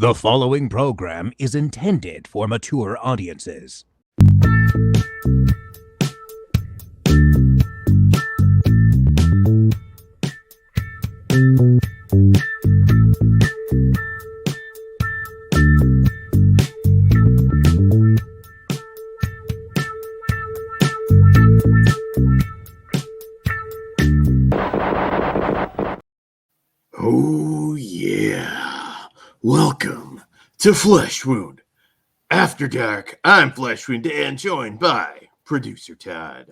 The following program is intended for mature audiences. Oh, yeah. Welcome to Flesh Wound After Dark. I'm Flesh Wound Dan, joined by producer Todd.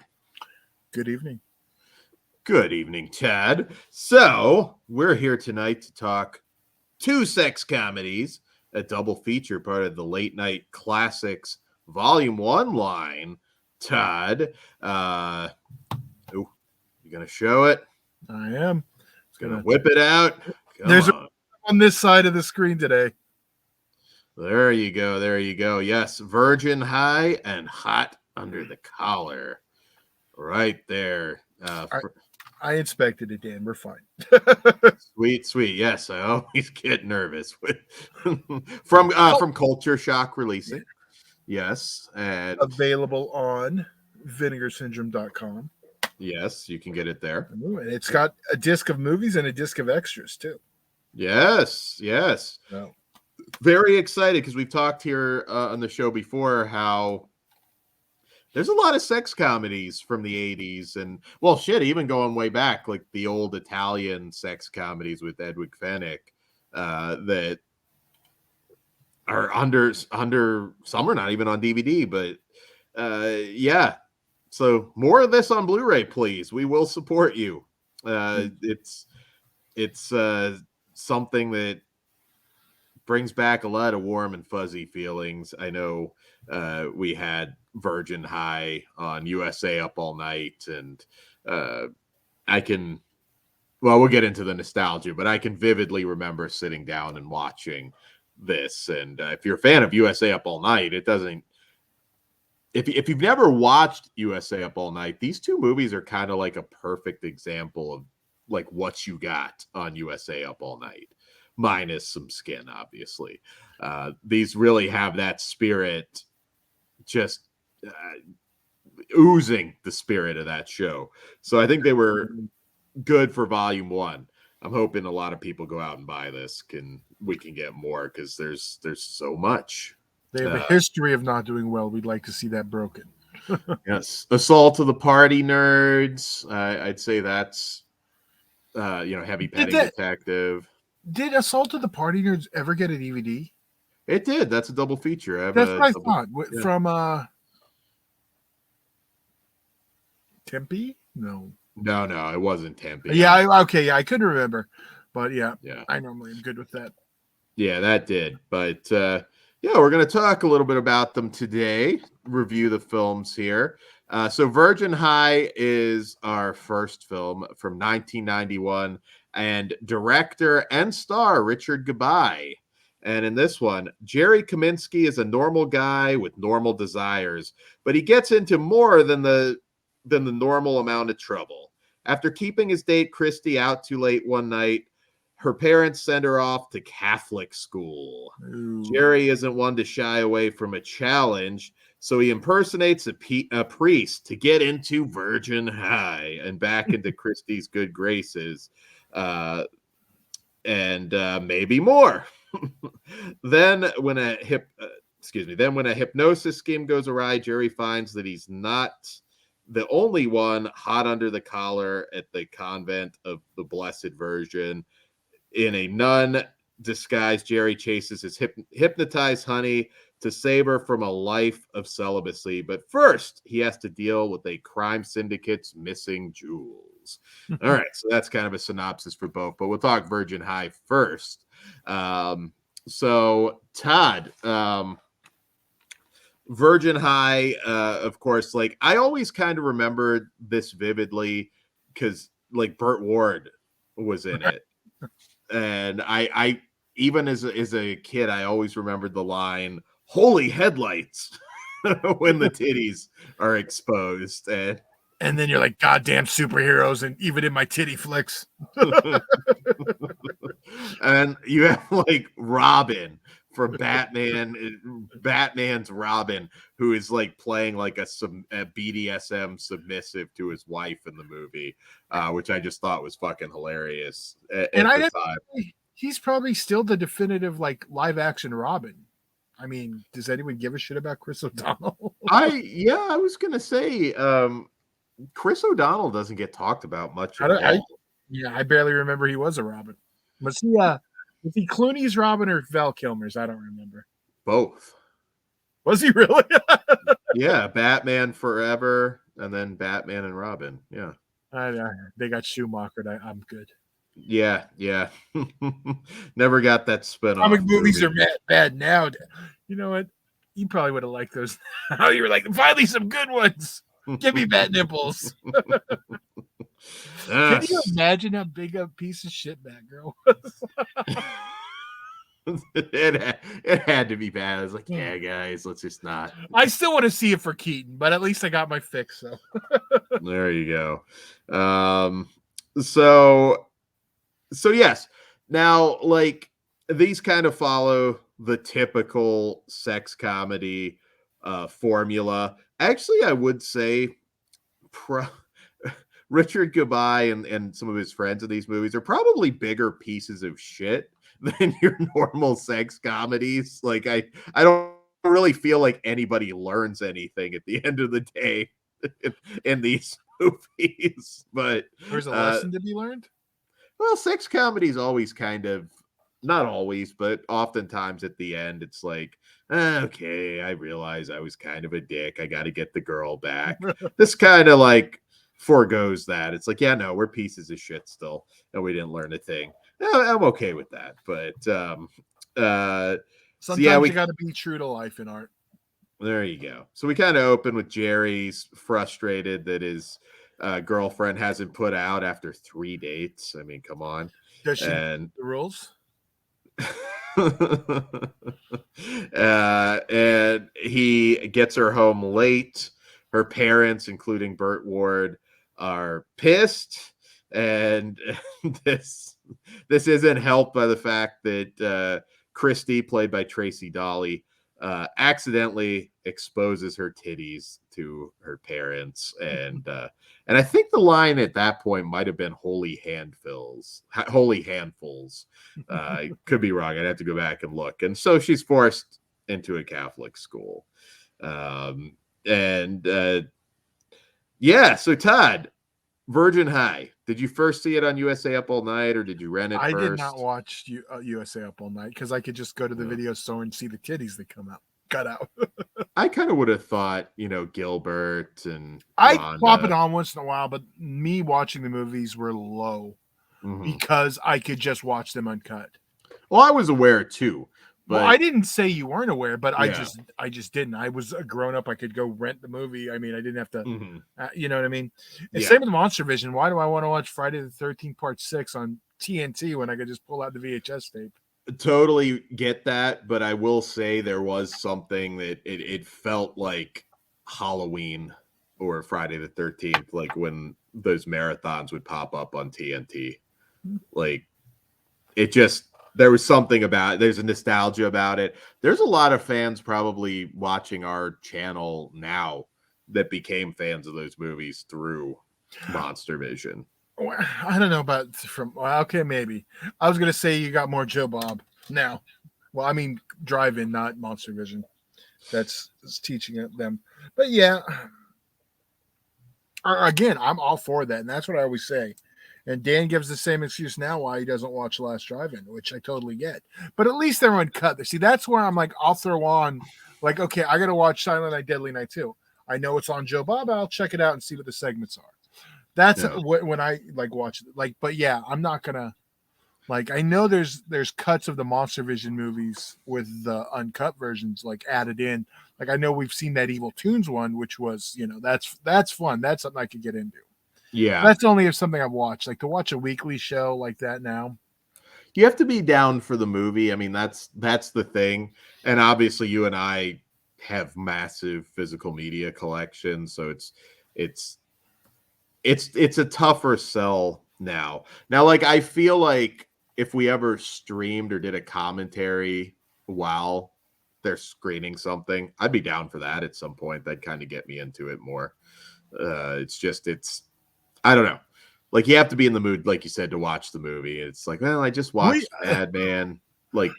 Good evening. Good evening, Todd. So, we're here tonight to talk two sex comedies, a double feature part of the Late Night Classics Volume 1 line. Todd, you going to show it? I am. Going to whip it out? There's on this side of the screen today. There you go. There you go. Yes, Virgin High and Hot Under the Collar. Right there. I inspected it, Dan. We're fine. Sweet. Yes, I always get nervous with from Culture Shock releasing. Yes, and available on vinegarsyndrome.com. Yes, you can get it there. And it's got a disc of movies and a disc of extras too. Yes. Oh. Very excited because we've talked here on the show before how there's a lot of sex comedies from the 80s and, well, shit, even going way back, like the old Italian sex comedies with Edward Fenech that are under some are not even on DVD, but yeah. So more of this on Blu-ray, please. We will support you. It's something that brings back a lot of warm and fuzzy feelings. I know we had Virgin High on USA Up All Night, and we'll get into the nostalgia, but I can vividly remember sitting down and watching this. And if you're a fan of USA Up All Night, it doesn't. If you've never watched USA Up All Night, these two movies are kind of like a perfect example of like what you got on USA Up All Night, minus some skin, obviously. These really have that spirit, just oozing the spirit of that show. So I think they were good for Volume 1. I'm hoping a lot of people go out and buy this. We can get more because there's so much. They have a history of not doing well. We'd like to see that broken. Yes. Assault of the Party Nerds. I'd say that's, Heavy Petting Detective. Did Assault of the Party Nerds ever get a DVD? It did. That's a double feature. That's what I thought. Yeah. From Tempe? No, it wasn't Tempe. Yeah, I couldn't remember. But yeah, I normally am good with that. Yeah, that did. But we're going to talk a little bit about them today, review the films here. So Virgin High is our first film from 1991, and director and star Richard Gabai. And in this one, Jerry Kaminsky is a normal guy with normal desires, but he gets into more than the normal amount of trouble. After keeping his date Christy out too late one night, her parents send her off to Catholic school. Ooh. Jerry isn't one to shy away from a challenge, so he impersonates a priest to get into Virgin High and back into Christy's good graces, and maybe more. Then when a hypnosis scheme goes awry, Jerry finds that he's not the only one hot under the collar at the convent of the Blessed Virgin. In a nun disguise, Jerry chases his hypnotized honey to save her from a life of celibacy. But first, he has to deal with a crime syndicate's missing jewels. All right, so that's kind of a synopsis for both. But we'll talk Virgin High first. So, Todd, Virgin High, of course, like I always kind of remembered this vividly because like Burt Ward was in it. And I even as a kid, I always remembered the line, "Holy headlights," when the titties are exposed. And then you're like, goddamn superheroes, and even in my titty flicks. And you have like Robin from Batman's Robin, who is like playing like a BDSM submissive to his wife in the movie, which I just thought was fucking hilarious at the time. He's probably still the definitive like live action Robin. I mean, does anyone give a shit about Chris O'Donnell? I was gonna say Chris O'Donnell doesn't get talked about much at all. I barely remember he was a Robin. Was he Clooney's Robin or Val Kilmer's? I don't remember. Both. Was he really? Yeah, Batman Forever and then Batman and Robin. Yeah. They got Schumacher. I'm good. Yeah. Never got that spin-off. Comic movies are bad now. You know what? You probably would have liked those. You were like, finally some good ones. Give me Bat Nipples. Can you imagine how big a piece of shit Batgirl was? It had to be bad. I was like, yeah, guys, let's just not. I still want to see it for Keaton, but at least I got my fix. So there you go. So yes. Now, like, these kind of follow the typical sex comedy formula. Actually, I would say Richard Goodbye and some of his friends in these movies are probably bigger pieces of shit than your normal sex comedies. Like, I don't really feel like anybody learns anything at the end of the day in these movies. But there's a lesson to be learned. Well, sex comedies always kind of, not always, but oftentimes at the end, it's like, okay, I realize I was kind of a dick. I got to get the girl back. This kind of like foregoes that. It's like, yeah, no, we're pieces of shit still, and we didn't learn a thing. I'm okay with that, but sometimes you got to be true to life in art. There you go. So we kind of open with Jerry's frustrated that his girlfriend hasn't put out after 3 dates. I mean, come on. Does she know the rules? And he gets her home late. Her parents, including Burt Ward, are pissed, and this isn't helped by the fact that Christy, played by Tracy Dawley, accidentally exposes her titties to her parents, and I think the line at that point might have been holy handfuls. Could be wrong. I'd have to go back and look. And so she's forced into a Catholic school. So Todd, Virgin High, did you first see it on USA Up All Night, or did you rent it first? I did not watch USA Up All Night because I could just go to the video store and see the titties that cut out. I kind of would have thought, Gilbert and I pop it on once in a while, but me watching the movies were low because I could just watch them uncut. Well, I was aware too. But I didn't say you weren't aware, but I just didn't. I was a grown up. I could go rent the movie. I mean, I didn't have to, you know what I mean? And same with Monster Vision. Why do I want to watch Friday the 13th Part 6 on TNT when I could just pull out the VHS tape? Totally get that, but I will say there was something that it felt like Halloween or Friday the 13th, like when those marathons would pop up on TNT. Like, it just... There was something about it. There's a nostalgia about it. There's a lot of fans probably watching our channel now that became fans of those movies through Monster Vision. I don't know about okay, maybe. I was going to say you got more Joe Bob now. Well, I mean, Drive-In, not Monster Vision. That's teaching them. But yeah, again, I'm all for that. And that's what I always say. And Dan gives the same excuse now why he doesn't watch Last Drive-In, which I totally get. But at least they're uncut. See, that's where I'm like, I'll throw on, like, okay, I got to watch Silent Night, Deadly Night 2. I know it's on Joe Bob. I'll check it out and see what the segments are. That's when I like watch it. Like, but yeah, I'm not gonna like. I know there's cuts of the Monster Vision movies with the uncut versions like added in. Like, I know we've seen that Evil Toons one, which was that's fun. That's something I could get into. Yeah, that's only if something I've watched. Like, to watch a weekly show like that now, you have to be down for the movie. I mean, that's the thing. And obviously, you and I have massive physical media collections, so it's a tougher sell now. Now, like, I feel like if we ever streamed or did a commentary while they're screening something, I'd be down for that at some point. That'd kind of get me into it more. It's I don't know. Like, you have to be in the mood, like you said, to watch the movie. It's like, well, I just watched Bad Man like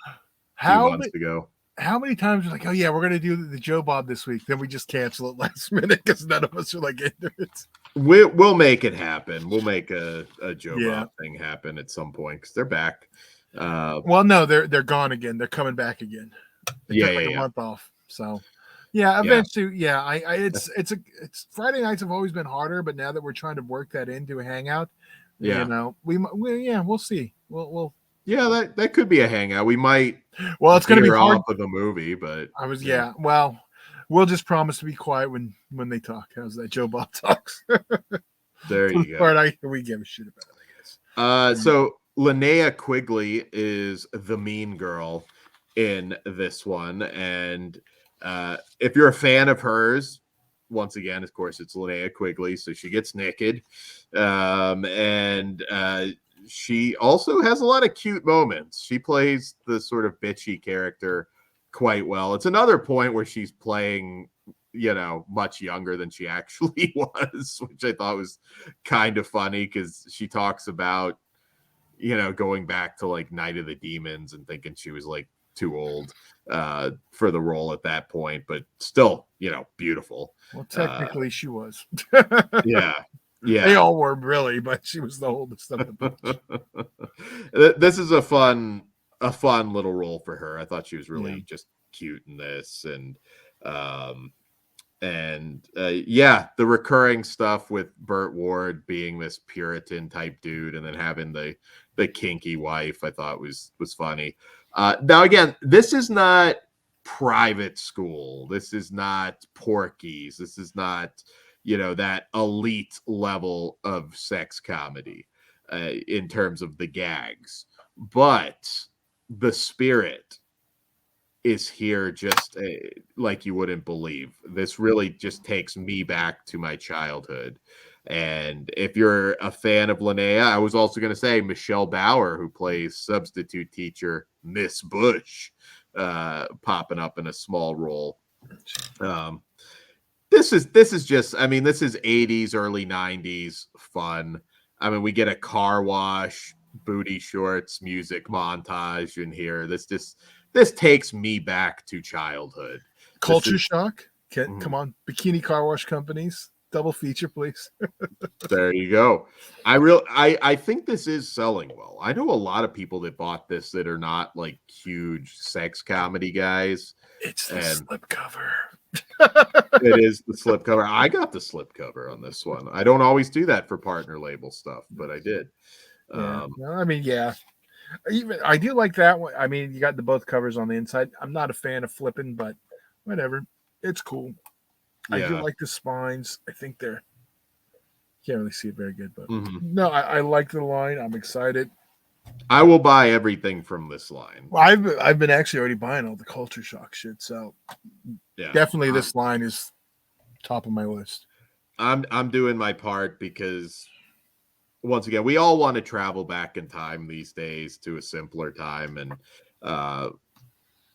2 months ago. How many times you're like, oh yeah, we're gonna do the Joe Bob this week, then we just cancel it last minute because none of us are like into it. We'll make it happen. We'll make a Joe Bob thing happen at some point because they're back. Well, no, they're gone again. They're coming back again. They took a month off. So eventually, it's Friday nights have always been harder, but now that we're trying to work that into a hangout, we'll see. We'll that could be a hangout. We might it's going to be hard off of the movie, but well, we'll just promise to be quiet when they talk. How's that? Joe Bob talks. There you go. We give a shit about it, I guess. So Linnea Quigley is the mean girl in this one, and if you're a fan of hers, once again, of course, it's Linnea Quigley, so she gets naked, and she also has a lot of cute moments. She plays the sort of bitchy character quite well. It's another point where she's playing, much younger than she actually was, which I thought was kind of funny because she talks about, going back to like Night of the Demons and thinking she was like too old for the role at that point, but still, beautiful. Well, technically she was. Yeah. They all were really, but she was the oldest of the bunch. This is a fun little role for her. I thought she was really just cute in this, and the recurring stuff with Burt Ward being this Puritan type dude and then having the kinky wife, I thought was funny. Now again, this is not private school. This is not Porky's. This is not that elite level of sex comedy in terms of the gags, but the spirit is here just like you wouldn't believe. This really just takes me back to my childhood. And if you're a fan of Linnea, I was also going to say Michelle Bauer, who plays substitute teacher Miss Bush, popping up in a small role. This is just, this is 80s, early 90s fun. We get a car wash, booty shorts, music montage in here. This takes me back to childhood. Culture shock. Come on, bikini car wash companies, double feature, please. There you go. I think this is selling well. I know a lot of people that bought this that are not like huge sex comedy guys. It's the slipcover. It is the slipcover. I got the slipcover on this one. I don't always do that for partner label stuff, but I did. Even I do like that one. You got both covers on the inside. I'm not a fan of flipping, but whatever. It's cool. I do like the spines. I think can't really see it very good, but no, I like the line. I'm excited. I will buy everything from this line. Well, I've been actually already buying all the culture shock shit, so definitely this line is top of my list. I'm doing my part because once again, we all want to travel back in time these days to a simpler time, and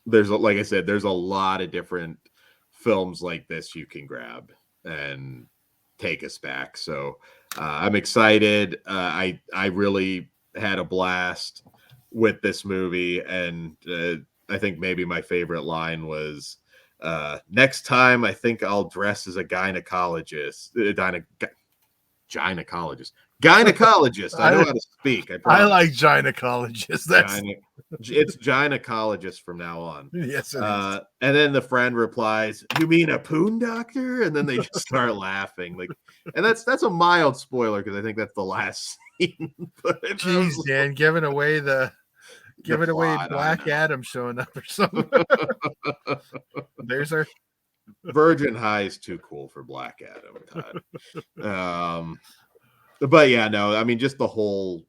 like I said, there's a lot of different films like this you can grab and take us back. So I'm excited. I really had a blast with this movie, and I think maybe my favorite line was next time I think I'll dress as a gynecologist. Gynecologist. I know how to speak. I like gynecologist. It's gynecologist from now on. Yes. And then the friend replies, "You mean a poon doctor?" And then they just start laughing. And that's a mild spoiler because I think that's the last scene. Jeez, Dan, giving away Black Adam showing up or something. There's her. Virgin High is too cool for Black Adam, Todd. But yeah, no, just the whole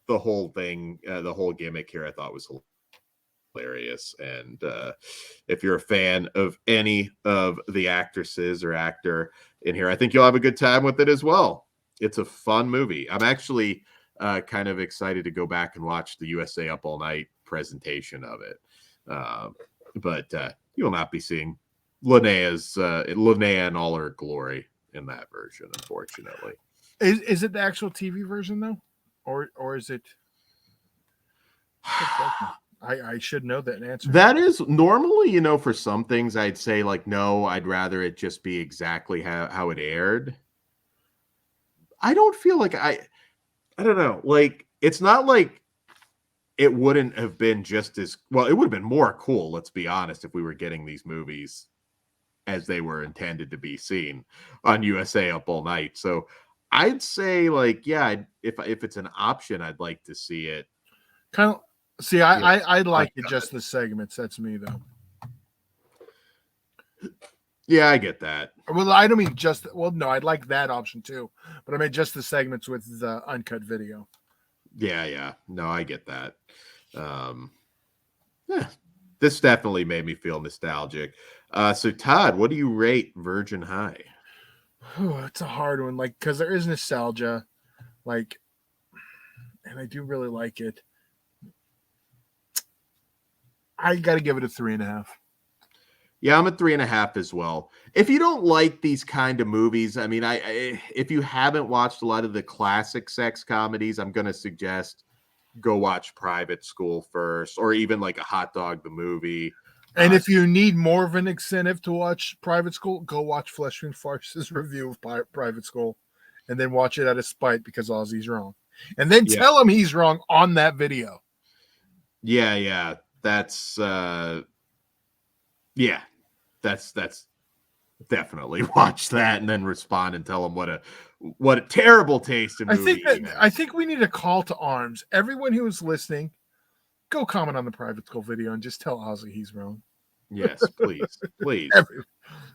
thing, the whole gimmick here, I thought was hilarious. And if you're a fan of any of the actresses or actor in here, I think you'll have a good time with it as well. It's a fun movie. I'm actually kind of excited to go back and watch the USA Up All Night presentation of it. But you will not be seeing Linnea in all her glory in that version, unfortunately. Is it the actual TV version though, or is it? I should know that answer. That is normally, for some things I'd say like, no, I'd rather it just be exactly how it aired. I don't feel like I don't know. Like, it's not like it wouldn't have been just as well. It would have been more cool, let's be honest, if we were getting these movies as they were intended to be seen on USA Up All Night. So I'd say, like, yeah, if it's an option, I'd like to see it. Kind of. See, I like it just the segments. That's me though. Yeah, I get that. Well, I don't mean just. Well, no, I'd like that option too, but I mean just the segments with the uncut video. Yeah. No, I get that. Yeah, this definitely made me feel nostalgic. So Todd, what do you rate Virgin High? Oh, it's a hard one, like, because there is nostalgia, like, and I do really like it. I got to give it a 3.5. Yeah, I'm at 3.5 as well. If you don't like these kind of movies, I mean, if you haven't watched a lot of the classic sex comedies, I'm going to suggest go watch Private School first, or even like a Hot Dog the Movie. And if you need more of an incentive to watch Private School, go watch Fleshman Farce's review of Private School, and then watch it out of spite because Ozzy's wrong, and then tell him he's wrong on that video. Yeah, that's that's definitely watch that and then respond and tell him what a terrible taste in movie. I think we need a call to arms. Everyone who is listening, go comment on the Private School video and just tell Ozzy he's wrong. Yes, please.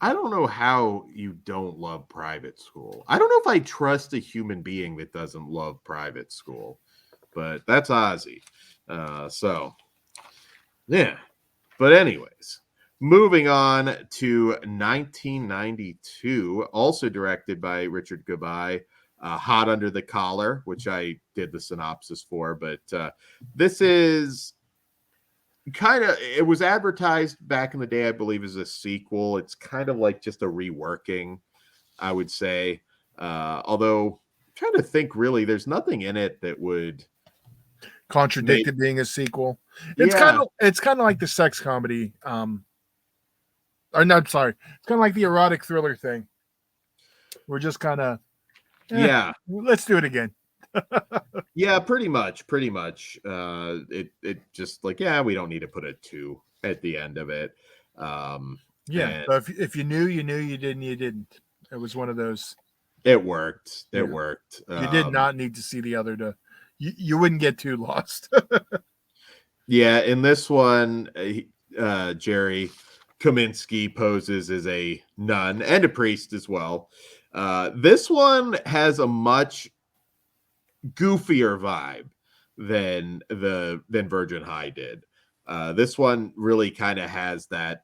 I don't know how you don't love Private School. I don't know if I trust a human being that doesn't love Private School, but that's Ozzy. So yeah. But anyways, moving on to 1992, also directed by Richard Gabay, Hot Under the Collar, which I did the synopsis for, but this is it was advertised back in the day, I believe, as a sequel. It's kind of like just a reworking, I would say. Although I'm trying to think, really, there's nothing in it that would contradict it being a sequel. It's kind of like the sex comedy. Or no, sorry, it's kind of like the erotic thriller thing. We're just kind of let's do it again. Yeah, pretty much. It just like, we don't need to put a 2 at the end of it. But if you knew, you knew. You didn't, you didn't. It was one of those. It worked. It worked. You did not need to see the other to. You wouldn't get too lost. Yeah, in this one, Jerry Kaminsky poses as a nun and a priest as well. This one has a much goofier vibe than Virgin High did. This one really kind of has that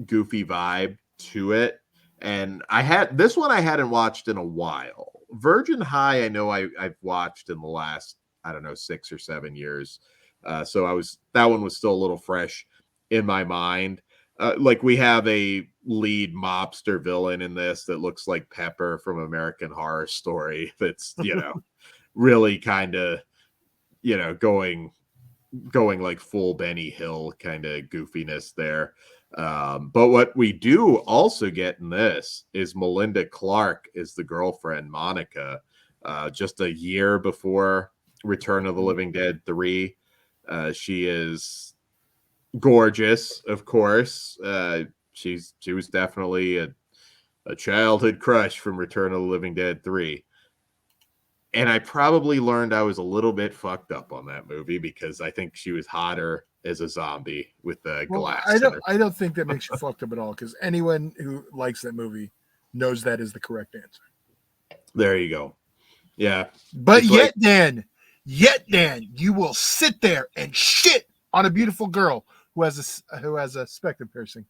goofy vibe to it. And I hadn't watched in a while. Virgin High, I know I've watched in the last, 6 or 7 years. So that one was still a little fresh in my mind. Like, we have a lead mobster villain in this that looks like Pepper from American Horror Story. That's, really kind of, going like full Benny Hill kind of goofiness there. But what we do also get in this is Melinda Clarke is the girlfriend, Monica, just a year before Return of the Living Dead 3. She is gorgeous, of course. She was definitely a childhood crush from Return of the Living Dead 3. And I probably learned I was a little bit fucked up on that movie because I think she was hotter as a zombie with the glass. I don't think that makes you fucked up at all, because anyone who likes that movie knows that is the correct answer. There you go. Yeah. But Dan, you will sit there and shit on a beautiful girl who has a spectrum piercing.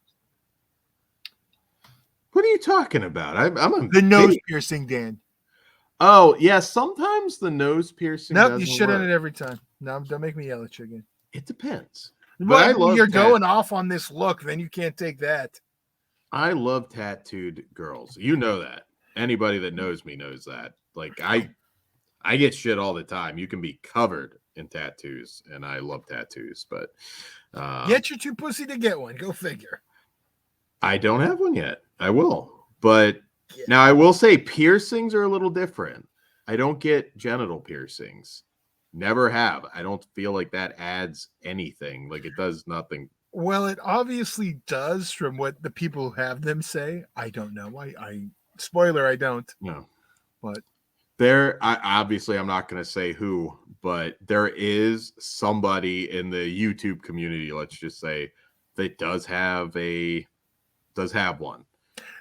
What are you talking about? I'm the nose piercing, Dan. Oh yeah, sometimes the nose piercing Nope, you doesn't shit on work. it every time. No, don't make me yell at you again. It depends. But Well, I love you're going off on this look, then you can't take that. I love tattooed girls. You know that. Anybody that knows me knows that. Like I get shit all the time. You can be covered in tattoos, and I love tattoos, but Get your too pussy to get one. Go figure. I don't have one yet. I will. But Yeah. now I will say piercings are a little different. I don't get genital piercings. Never have. I don't feel like that adds anything. Like it does nothing. Well, it obviously does from what the people who have them say. I don't know. I spoiler, I don't. No. But obviously I'm not going to say who, but there is somebody in the YouTube community, let's just say, that does have one.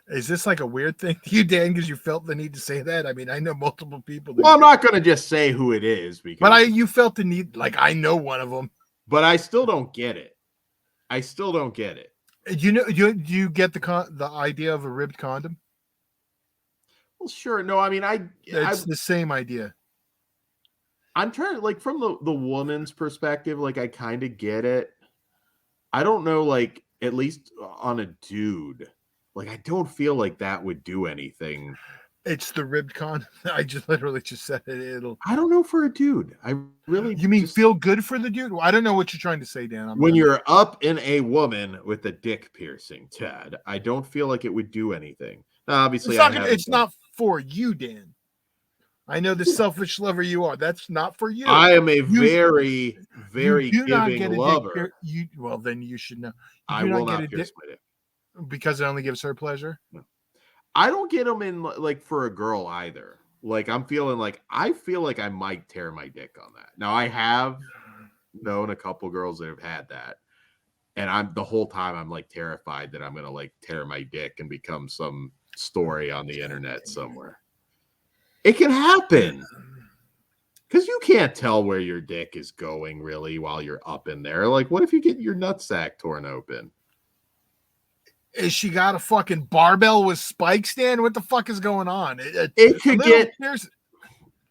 is this like a weird thing to you, Dan, because you felt the need to say that? I mean, I know multiple people. Well, I'm not going to just say who it is because you felt the need, like I know one of them. But I still don't get it. I still don't get it. You know, you get the idea of a ribbed condom? Well, sure. No, I mean, It's the same idea. I'm trying to, like, from the woman's perspective, like, I kind of get it. I don't know, like, at least on a dude, like, I don't feel like that would do anything. It's the ribbed condom. I just literally just said it. I don't know for a dude. I really. You mean feel good for the dude? Well, I don't know what you're trying to say, Dan. When you're up in a woman with a dick piercing, Ted, I don't feel like it would do anything. Now, obviously, it's not for you, Dan. I know the selfish lover you are. That's not for you. I am a very, very giving lover. Well, then you should know. I will not pierce my dick because it only gives her pleasure. No. I don't get them in like for a girl either. Like I feel like I might tear my dick on that. Now I have known a couple girls that have had that, and the whole time I'm like terrified that I'm gonna like tear my dick and become some story on the internet somewhere. It can happen because you can't tell where your dick is going really while you're up in there. Like, what if you get your nutsack torn open? Is she got a fucking barbell with spikes, Dan? What the fuck is going on? It could get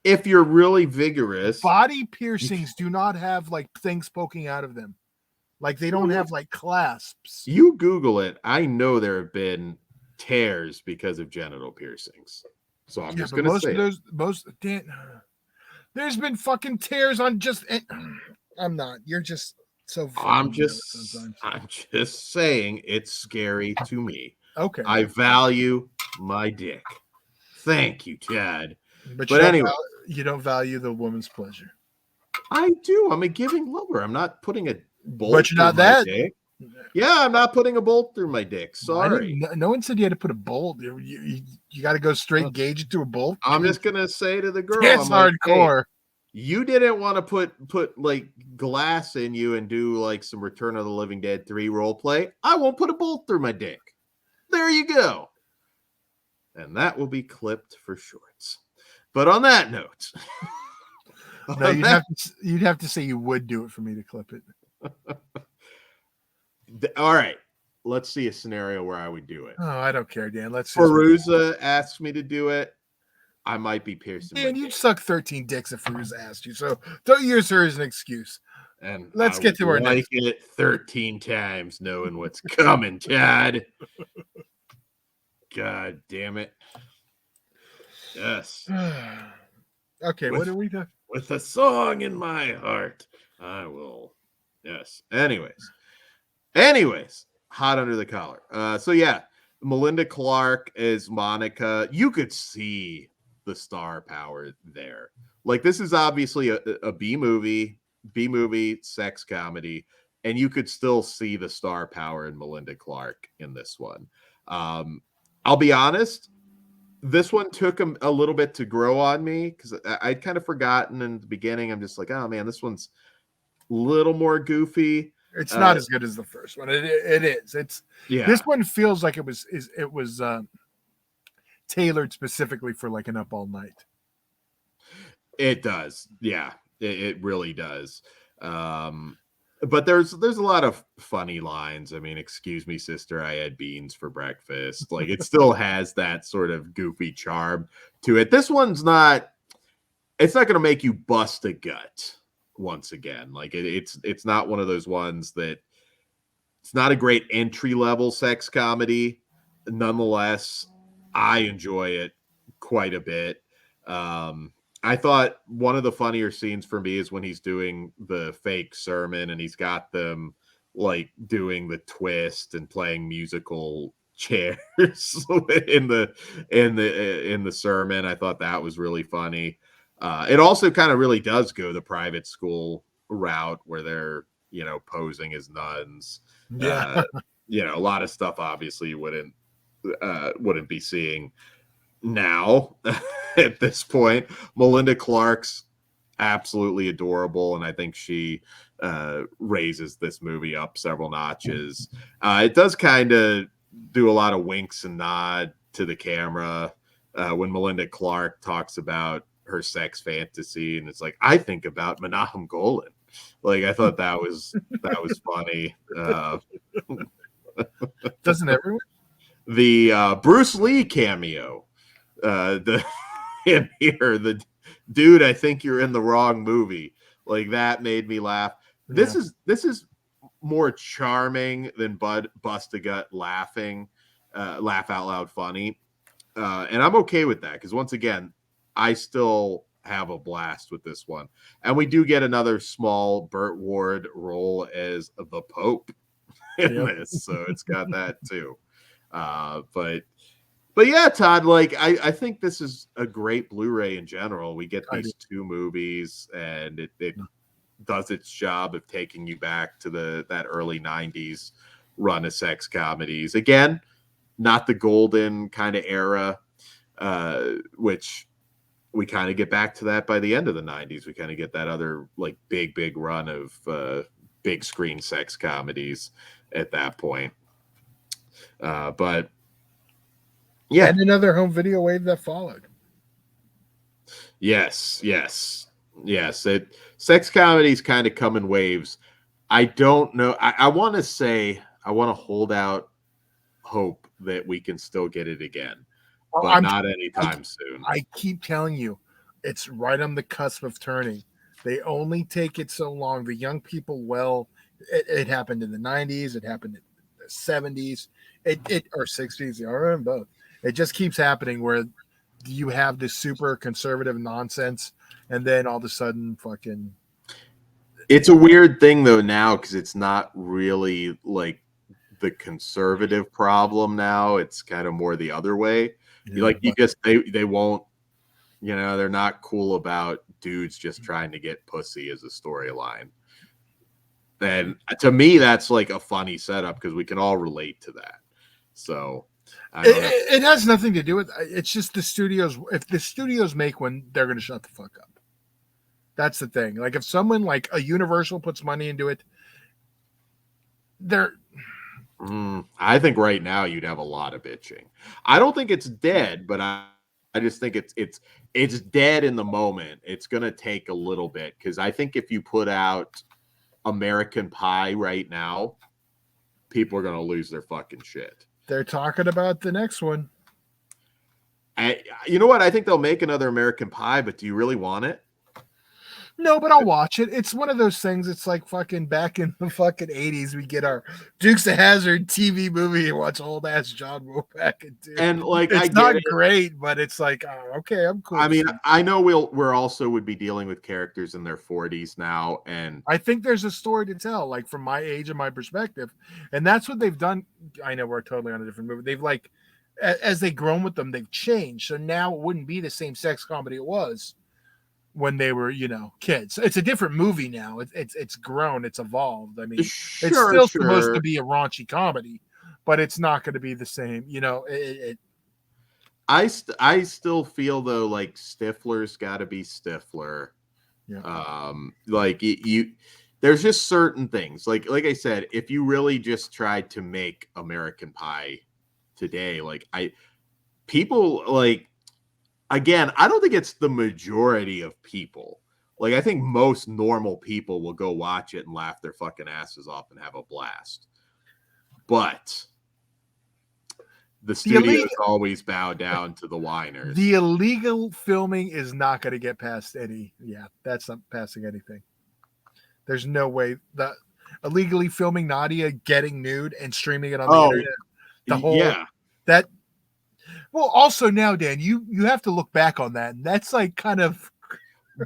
if you're really vigorous. Body piercings do not have like things poking out of them. Like they don't have like clasps. You Google it. I know there have been tears because of genital piercings. So I'm just going to say there's been fucking tears on just I'm not. You're just so I'm just saying it's scary to me. Okay. I value my dick. Thank you, Ted. But anyway, you don't value the woman's pleasure. I do. I'm a giving lover. I'm not putting a bolt. But you're not that. Dick. Yeah, I'm not putting a bolt through my dick. Sorry. No one said you had to put a bolt. You got to go straight gauge it to a bolt. I'm just gonna say to the girl, it's hardcore. Like, hey, you didn't want to put like glass in you and do like some Return of the Living Dead 3 role play. I won't put a bolt through my dick. There you go. And that will be clipped for shorts. But on that note, no, you'd have to say you would do it for me to clip it. All right, let's see a scenario where I would do it. Oh, I don't care, Dan. Let's see. Feruza asks me to do it. I might be piercing. Dan, you'd suck 13 dicks if Feruza asked you, so don't use her as an excuse. And let's get to our next. It 13 times, knowing what's coming, Chad. God damn it. Yes. Okay, what do we do? With a song in my heart, I will. Yes. Anyways, hot under the collar. So yeah, Melinda Clarke is Monica. You could see the star power there. Like this is obviously a B movie sex comedy, and you could still see the star power in Melinda Clarke in this one. I'll be honest, this one took a little bit to grow on me because I'd kind of forgotten in the beginning. I'm just like, oh man, this one's a little more goofy. It's not as good as the first one. It is. This one feels like it was tailored specifically for like an up all night. It does. Yeah, it really does. but there's a lot of funny lines. I mean, excuse me, sister, I had beans for breakfast. Like it still has that sort of goofy charm to it. This one's not. It's not going to make you bust a gut once again. Like it's not one of those ones that. It's not a great entry level sex comedy. Nonetheless, I enjoy it quite a bit. I thought one of the funnier scenes for me is when he's doing the fake sermon and he's got them like doing the twist and playing musical chairs in the sermon. I thought that was really funny. It also kind of really does go the private school route where they're posing as nuns. Yeah. A lot of stuff obviously you wouldn't be seeing now at this point. Melinda Clark's absolutely adorable, and I think she raises this movie up several notches. It does kind of do a lot of winks and nod to the camera when Melinda Clark talks about her sex fantasy, and it's like, I think about Menahem Golan. Like I thought that was funny. Doesn't everyone? The Bruce Lee cameo, in here, the dude, I think you're in the wrong movie. Like that made me laugh. Yeah. This is more charming than Bust a Gut laughing, laugh out loud funny, and I'm okay with that because once again, I still have a blast with this one, and we do get another small Burt Ward role as the Pope in this, so it's got that too. But yeah, Todd, like I think this is a great Blu-ray in general. We get these two movies, and it does its job of taking you back to that early 90s run of sex comedies. Again, not the golden kind of era, which we kind of get back to that by the end of the 90s. We kind of get that other like big run of big screen sex comedies at that point. But yeah, and another home video wave that followed. Yes. Sex comedies kind of come in waves. I don't know. I want to hold out hope that we can still get it again, but not anytime soon. I keep telling you, it's right on the cusp of turning. They only take it so long. The young people, it happened in the 90s. It happened in the 70s. Or 60s. I remember both. It just keeps happening where you have this super conservative nonsense, and then all of a sudden, fucking. It's a weird thing though now because it's not really like the conservative problem now. It's kind of more the other way. They won't. They're not cool about dudes just trying to get pussy as a storyline. And to me, that's like a funny setup because we can all relate to that. So it has nothing to do with it's just the studios. If the studios make one, they're going to shut the fuck up. That's the thing. Like if someone like a Universal puts money into it, I think right now you'd have a lot of bitching. I don't think it's dead, but I just think it's dead in the moment. It's going to take a little bit because I think if you put out American Pie right now, people are going to lose their fucking shit. They're talking about the next one. You know what? I think they'll make another American Pie, but do you really want it? No, but I'll watch it. It's one of those things. It's like fucking back in the fucking 80s, we get our Dukes of Hazzard TV movie and watch old ass John Woo back into. And like, it's not great, but it's like, okay, I'm cool. I mean, I know we're also would be dealing with characters in their 40s now, and I think there's a story to tell, like from my age and my perspective, and that's what they've done. I know we're totally on a different movie. They've like, as they've grown with them, they've changed. So now it wouldn't be the same sex comedy it was when they were, kids. It's a different movie now. It's grown. It's evolved. I mean, it's still supposed to be a raunchy comedy, but it's not going to be the same. I still feel though like Stifler's got to be Stifler. Yeah. Like there's just certain things. Like I said, if you really just tried to make American Pie today, people like. Again, I don't think it's the majority of people, Like, I think most normal people will go watch it and laugh their fucking asses off and have a blast. But the studios always bow down to the whiners. The illegal filming is not going to get past any. Yeah, that's not passing anything. There's no way that illegally filming Nadia getting nude and streaming it on the internet. The whole that. Well, also now, Dan, you have to look back on that, and that's like kind of.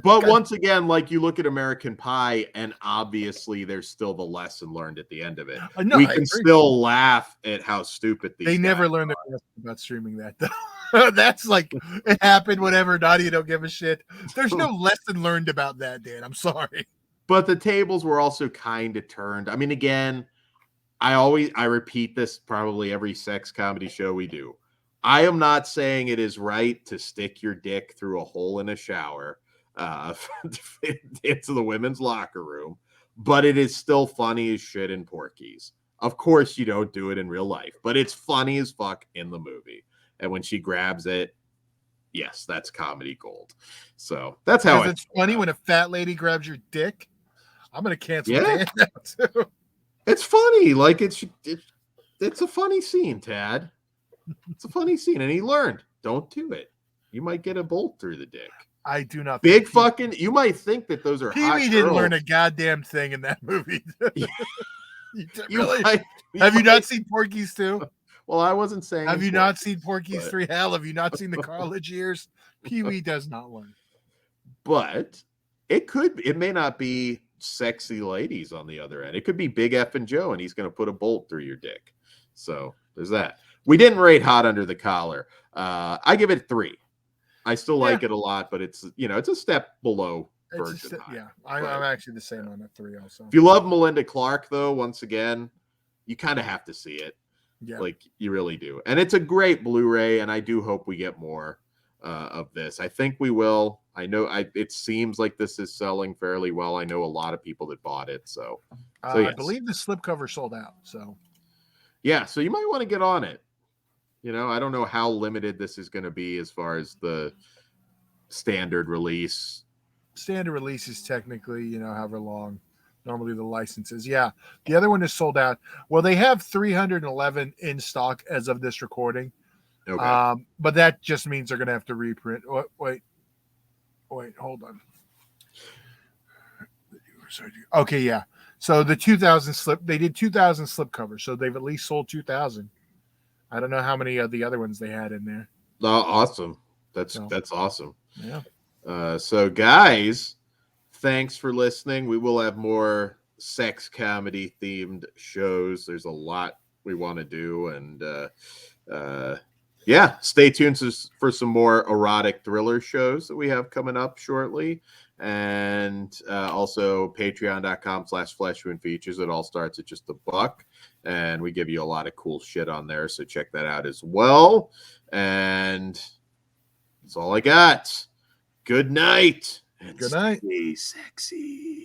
But once again, like you look at American Pie, and obviously there's still the lesson learned at the end of it. No, we can still laugh at how stupid these. They never learned their lesson about streaming that, though. That's like it happened. Whatever, Nadia don't give a shit. There's no lesson learned about that, Dan. I'm sorry. But the tables were also kind of turned. I mean, again, I repeat this probably every sex comedy show we do. I am not saying it is right to stick your dick through a hole in a shower into the women's locker room, but it is still funny as shit in Porky's. Of course, you don't do it in real life, but it's funny as fuck in the movie. And when she grabs it, yes, that's comedy gold. So that's how it's funny when a fat lady grabs your dick. I'm gonna cancel that now too. It's funny, like it's a funny scene, Tad. It's a funny scene, and he learned, don't do it. You might get a bolt through the dick. I do not. Big fucking. You might think that those are. Pee-wee didn't learn a goddamn thing in that movie. Really? Have you not seen Porky's 2? Well, I wasn't saying. Have you not seen Porky's 3? Hell, have you not seen the college years? Pee-wee does not learn. But it may not be sexy ladies on the other end. It could be Big F and Joe, and he's going to put a bolt through your dick. So there's that. We didn't rate Hot Under the Collar. I give it 3. I still like it a lot, but it's a step below Virgin High. Yeah, I'm actually the same on a 3 also. If you love Melinda Clarke, though, once again, you kind of have to see it. Yeah, like you really do, and it's a great Blu-ray, and I do hope we get more of this. I think we will. I know. It seems like this is selling fairly well. I know a lot of people that bought it, so yes. I believe the slipcover sold out. So yeah, so you might want to get on it. I don't know how limited this is going to be as far as the standard release. Standard release is technically, however long normally the license is. Yeah. The other one is sold out. Well, they have 311 in stock as of this recording. Okay. But that just means they're going to have to reprint. Wait, hold on. Okay, yeah. So the 2000 they did 2000 slipcovers. So they've at least sold 2000. I don't know how many of the other ones they had in there. Oh, awesome. That's awesome. Yeah. So guys, thanks for listening. We will have more sex comedy themed shows. There's a lot we want to do, and stay tuned for some more erotic thriller shows that we have coming up shortly. And also patreon.com/fleshwoundfeatures. It all starts at just $1, and we give you a lot of cool shit on there, so check that out as well. And that's all I got. Good night. Good night. Stay sexy.